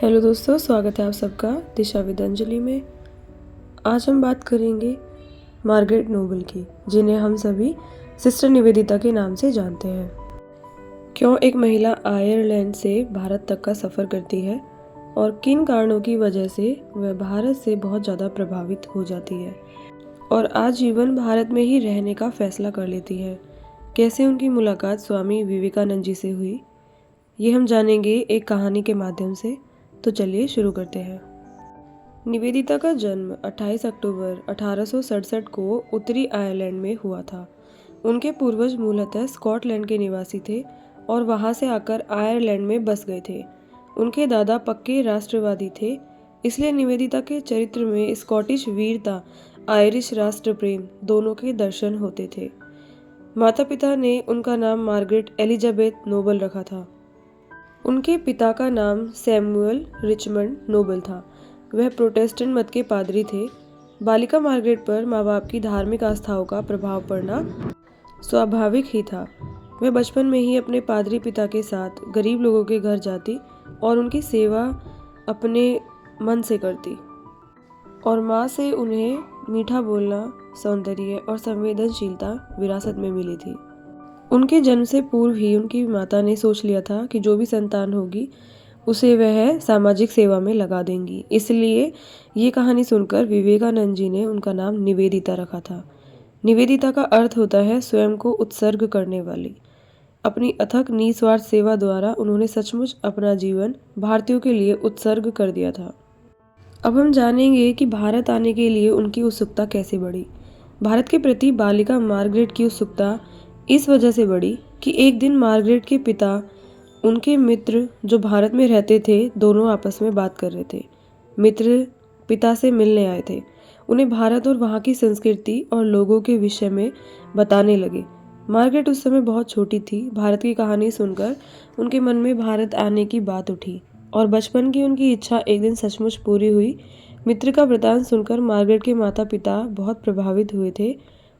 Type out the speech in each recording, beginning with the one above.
Hello दोस्तों, स्वागत है आप सबका दिशा विद्यांजलि में। आज हम बात करेंगे मार्गरेट नोबल की, जिन्हें हम सभी सिस्टर निवेदिता के नाम से जानते हैं। क्यों एक महिला आयरलैंड से भारत तक का सफ़र करती है और किन कारणों की वजह से वह भारत से बहुत ज़्यादा प्रभावित हो जाती है और आजीवन भारत में ही रहने का फैसला कर लेती है। कैसे उनकी मुलाकात स्वामी विवेकानंद जी से हुई, ये हम जानेंगे एक कहानी के माध्यम से। तो चलिए शुरू करते हैं। निवेदिता का जन्म 28 अक्टूबर 1867 को उत्तरी आयरलैंड में हुआ था। उनके पूर्वज मूलतः स्कॉटलैंड के निवासी थे और वहां से आकर आयरलैंड में बस गए थे। उनके दादा पक्के राष्ट्रवादी थे, इसलिए निवेदिता के चरित्र में स्कॉटिश वीरता, आयरिश राष्ट्र प्रेम दोनों के दर्शन होते थे। माता पिता ने उनका नाम मार्गरेट एलिजाबेथ नोबल रखा था। उनके पिता का नाम सैमुअल रिचमंड नोबल था। वह प्रोटेस्टेंट मत के पादरी थे। बालिका मार्गरेट पर माँ बाप की धार्मिक आस्थाओं का प्रभाव पड़ना स्वाभाविक ही था। वह बचपन में ही अपने पादरी पिता के साथ गरीब लोगों के घर जाती और उनकी सेवा अपने मन से करती, और माँ से उन्हें मीठा बोलना, सौंदर्य और संवेदनशीलता विरासत में मिली थी। उनके जन्म से पूर्व ही उनकी माता ने सोच लिया था कि जो भी संतान होगी उसे वह सामाजिक सेवा में लगा देंगी। इसलिए ये कहानी सुनकर विवेकानंद जी ने उनका नाम निवेदिता रखा था। निवेदिता का अर्थ होता है स्वयं को उत्सर्ग करने वाली। अपनी अथक निस्वार्थ सेवा द्वारा उन्होंने सचमुच अपना जीवन भारतीयों के लिए उत्सर्ग कर दिया था। अब हम जानेंगे कि भारत आने के लिए उनकी उत्सुकता कैसे बढ़ी। भारत के प्रति बालिका मार्गरेट की उत्सुकता इस वजह से बढ़ी कि एक दिन मार्गरेट के पिता उनके मित्र जो भारत में रहते थे दोनों आपस में बात कर रहे थे। मित्र पिता से मिलने आए थे। उन्हें भारत और वहाँ की संस्कृति और लोगों के विषय में बताने लगे। मार्गरेट उस समय बहुत छोटी थी। भारत की कहानी सुनकर उनके मन में भारत आने की बात उठी और बचपन की उनकी इच्छा एक दिन सचमुच पूरी हुई। मित्र का वृतांत सुनकर मार्गरेट के माता पिता बहुत प्रभावित हुए थे।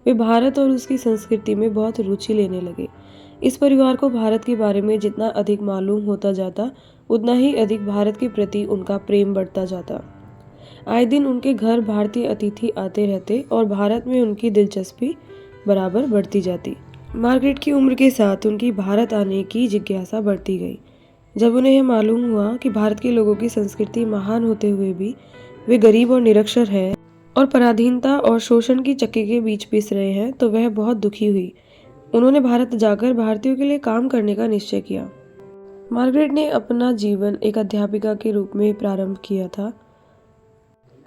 वे भारत और उसकी संस्कृति में बहुत रुचि लेने लगे। इस परिवार को भारत के बारे में जितना अधिक मालूम होता जाता, उतना ही अधिक भारत के प्रति उनका प्रेम बढ़ता जाता। आए दिन उनके घर भारतीय अतिथि आते रहते और भारत में उनकी दिलचस्पी बराबर बढ़ती जाती। मार्गरेट की उम्र के साथ उनकी भारत आने की जिज्ञासा बढ़ती गई। जब उन्हें यह मालूम हुआ कि भारत के लोगों की संस्कृति महान होते हुए भी वे गरीब और निरक्षर हैं और पराधीनता और शोषण की चक्की के बीच पिस रहे हैं, तो वह बहुत दुखी हुई। उन्होंने भारत जाकर भारतीयों के लिए काम करने का निश्चय किया। मार्गरेट ने अपना जीवन एक अध्यापिका के रूप में प्रारंभ किया था।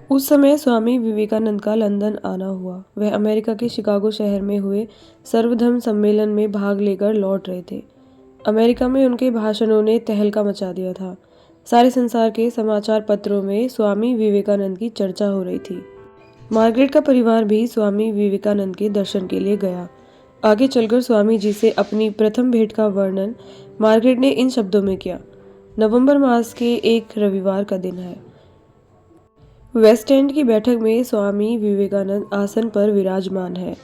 उस समय स्वामी विवेकानंद का लंदन आना हुआ। वह अमेरिका के शिकागो शहर में हुए सर्वधर्म सम्मेलन में भाग लेकर लौट रहे थे। अमेरिका में उनके भाषणों ने तहलका मचा दिया था। सारे संसार के समाचार पत्रों में स्वामी विवेकानंद की चर्चा हो रही थी। मार्गरेट का परिवार भी स्वामी विवेकानंद के दर्शन के लिए गया। आगे चलकर स्वामी जी से अपनी प्रथम भेंट का वर्णन मार्गरेट ने इन शब्दों में किया। नवंबर मास के एक रविवार का दिन है। वेस्ट एंड की बैठक में स्वामी विवेकानंद आसन पर विराजमान है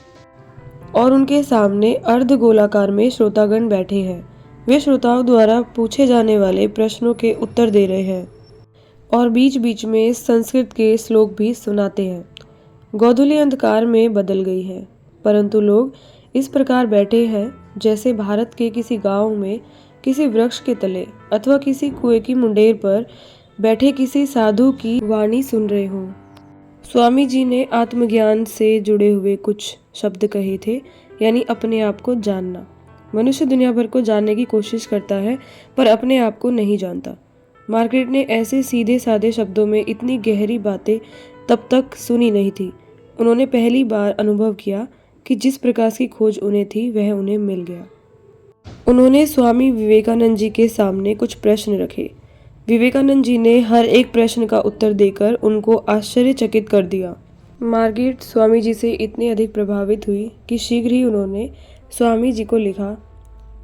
और उनके सामने अर्ध गोलाकार में श्रोतागण बैठे हैं। वे श्रोताओं द्वारा पूछे जाने वाले प्रश्नों के उत्तर दे रहे हैं और बीच बीच में संस्कृत के श्लोक भी सुनाते हैं। गोधूली अंधकार में बदल गई है, परंतु लोग इस प्रकार बैठे हैं जैसे भारत के किसी गांव में किसी वृक्ष के तले अथवा किसी कुएं की मुंडेर पर बैठे किसी साधु की वाणी सुन रहे हों। स्वामी जी ने आत्मज्ञान से जुड़े हुए कुछ शब्द कहे थे, यानी अपने आप को जानना। मनुष्य दुनिया भर को जानने की कोशिश करता है पर अपने आप को नहीं जानता। मार्गरेट ने ऐसे सीधे साधे शब्दों में इतनी गहरी बातें तब तक सुनी नहीं थी। उन्होंने पहली बार अनुभव किया कि जिस प्रकाश की खोज उन्हें थी वह उन्हें मिल गया। उन्होंने स्वामी विवेकानंद जी के सामने कुछ प्रश्न रखे। विवेकानंद जी ने हर एक प्रश्न का उत्तर देकर उनको आश्चर्यचकित कर दिया। मार्गरेट स्वामी जी से इतनी अधिक प्रभावित हुई कि शीघ्र ही उन्होंने स्वामी जी को लिखा,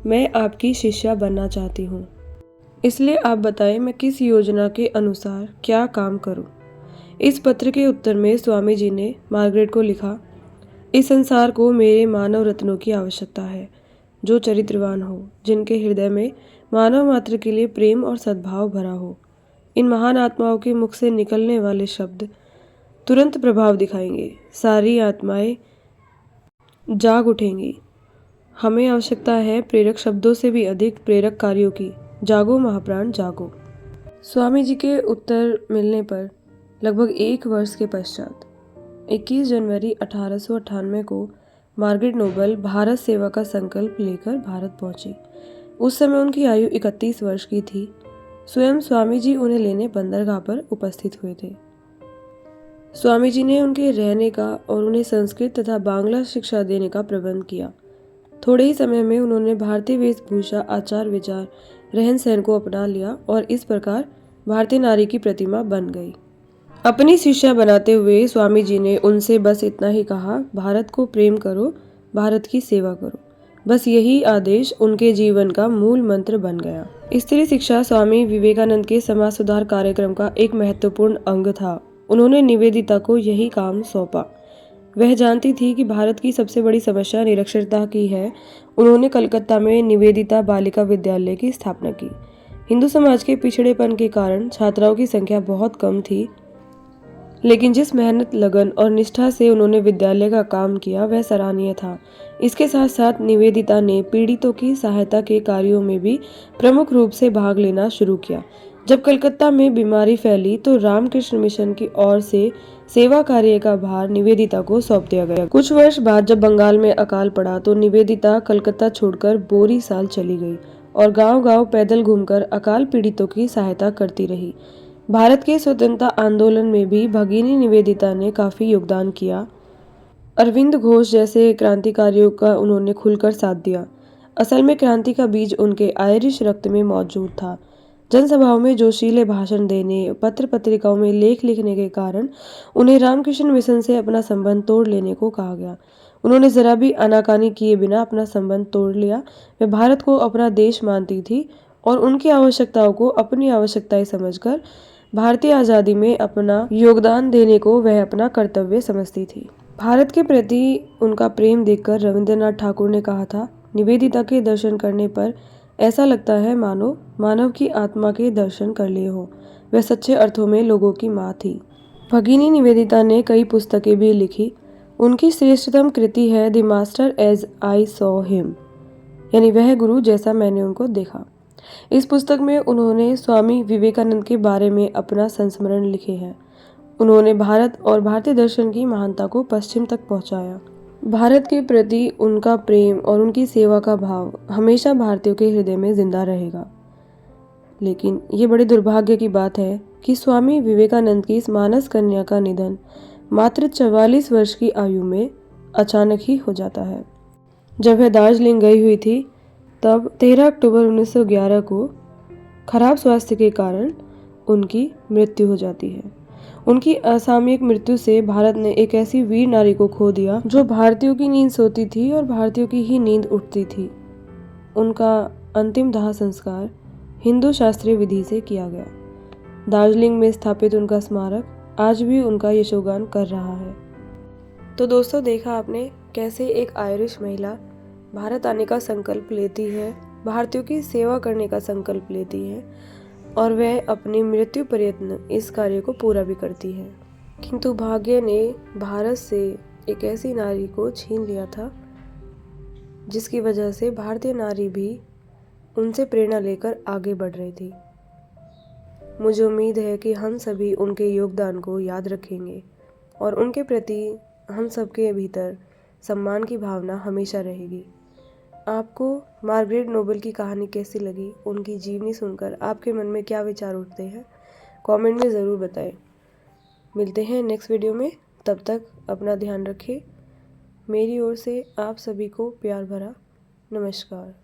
मैं आपकी शिष्या बनना चाहती हूँ, इसलिए आप बताएं मैं किस योजना के अनुसार क्या काम करूं। इस पत्र के उत्तर में स्वामी जी ने मार्गरेट को लिखा, इस संसार को मेरे मानव रत्नों की आवश्यकता है, जो चरित्रवान हो, जिनके हृदय में मानव मात्र के लिए प्रेम और सद्भाव भरा हो। इन महान आत्माओं के मुख से निकलने वाले शब्द तुरंत प्रभाव दिखाएंगे। सारी आत्माएं जाग उठेंगी। हमें आवश्यकता है प्रेरक शब्दों से भी अधिक प्रेरक कार्यों की। जागो महाप्राण जागो। स्वामी जी के उत्तर मिलने पर लगभग 1 वर्ष के पश्चात 21 जनवरी 1898 को मार्गरेट नोबल भारत सेवा का संकल्प लेकर भारत पहुंची। उस समय उनकी आयु 31 वर्ष की थी। स्वयं स्वामी जी उन्हें लेने बंदरगाह पर उपस्थित हुए थे। स्वामी जी ने उनके रहने का और उन्हें संस्कृत तथा बांग्ला शिक्षा देने का प्रबंध किया। थोड़े ही समय में उन्होंने भारतीय वेशभूषा, आचार विचार, रहन सहन को अपना लिया और इस प्रकार भारतीय नारी की प्रतिमा बन गई। अपनी शिष्या बनाते हुए स्वामी जी ने उनसे बस इतना ही कहा, भारत को प्रेम करो, भारत की सेवा करो। बस यही आदेश उनके जीवन का मूल मंत्र बन गया। स्त्री शिक्षा स्वामी विवेकानंद के समाज सुधार कार्यक्रम का एक महत्वपूर्ण अंग था। उन्होंने निवेदिता को यही काम सौंपा। वह जानती थी कि भारत की सबसे बड़ी समस्या निरक्षरता की है। उन्होंने कलकत्ता में निवेदिता बालिका विद्यालय की स्थापना की। हिंदू समाज के पिछड़ेपन के कारण छात्राओं की संख्या बहुत कम थी, लेकिन जिस मेहनत, लगन और निष्ठा से उन्होंने विद्यालय का काम किया वह सराहनीय था। इसके साथ साथ निवेदिता ने पीड़ितों की सहायता के कार्यों में भी प्रमुख रूप से भाग लेना शुरू किया। जब कलकत्ता में बीमारी फैली तो रामकृष्ण मिशन की ओर से सेवा कार्य का भार निवेदिता को सौंप दिया गया। कुछ वर्ष बाद जब बंगाल में अकाल पड़ा तो निवेदिता कलकत्ता छोड़कर बोरी साल चली गई और गांव-गांव पैदल घूमकर अकाल पीड़ितों की सहायता करती रही। भारत के स्वतंत्रता आंदोलन में भी भगिनी निवेदिता ने काफी योगदान किया। अरविंद घोष जैसे क्रांतिकारियों का उन्होंने खुलकर साथ दिया। असल में क्रांति का बीज उनके आयरिश रक्त में मौजूद था। जनसभाओं में जोशीले भाषण देने, पत्र पत्रिकाओं में लेख लिखने के कारण उन्हें रामकृष्ण मिशन से अपना संबंध तोड़ लेने को कहा गया। उन्होंने जरा भी आनाकानी किए बिना अपना संबंध तोड़ लिया। वे भारत को अपना देश मानती थी और उनकी आवश्यकताओं को अपनी आवश्यकताएं समझकर भारतीय आज़ादी में अपना योगदान देने को वह अपना कर्तव्य समझती थी। भारत के प्रति उनका प्रेम देखकर रविंद्रनाथ ठाकुर ने कहा था, निवेदिता के दर्शन करने पर ऐसा लगता है मानो मानव की आत्मा के दर्शन कर लिए हो। वह सच्चे अर्थों में लोगों की माँ थी। भगिनी निवेदिता ने कई पुस्तकें भी लिखी। उनकी श्रेष्ठतम कृति है the master as I saw him, यानी वह गुरु जैसा मैंने उनको देखा। इस पुस्तक में उन्होंने स्वामी विवेकानंद के बारे में अपना संस्मरण लिखे हैं। उन्होंने भारत और भारतीय दर्शन की महानता को पश्चिम तक पहुंचाया। भारत के प्रति उनका प्रेम और उनकी सेवा का भाव हमेशा भारतीयों के हृदय में जिंदा रहेगा। लेकिन ये बड़े दुर्भाग्य की बात है कि स्वामी विवेकानंद की इस मानस कन्या का निधन मात्र 44 वर्ष की आयु में अचानक ही हो जाता है। जब वह दार्जिलिंग गई हुई थी तब 13 अक्टूबर 1911 को खराब स्वास्थ्य के कारण उनकी मृत्यु हो जाती है। उनकी असामयिक मृत्यु से भारत ने एक ऐसी वीर नारी को खो दिया जो भारतीयों की नींद सोती थी और भारतीयों की ही नींद उठती थी। उनका अंतिम दाह संस्कार हिंदू शास्त्रीय विधि से किया गया। दार्जिलिंग में स्थापित उनका स्मारक आज भी उनका यशोगान कर रहा है। तो दोस्तों, देखा आपने कैसे एक आयरिश महिला भारत आने का संकल्प लेती है, भारतीयों की सेवा करने का संकल्प लेती है और वह अपनी मृत्यु पर्यंत इस कार्य को पूरा भी करती है। किंतु भाग्य ने भारत से एक ऐसी नारी को छीन लिया था जिसकी वजह से भारतीय नारी भी उनसे प्रेरणा लेकर आगे बढ़ रही थी। मुझे उम्मीद है कि हम सभी उनके योगदान को याद रखेंगे और उनके प्रति हम सबके भीतर सम्मान की भावना हमेशा रहेगी। आपको मार्गरेट नोबल की कहानी कैसी लगी? उनकी जीवनी सुनकर आपके मन में क्या विचार उठते हैं? कमेंट में ज़रूर बताएं। मिलते हैं नेक्स्ट वीडियो में। तब तक अपना ध्यान रखें। मेरी ओर से आप सभी को प्यार भरा नमस्कार।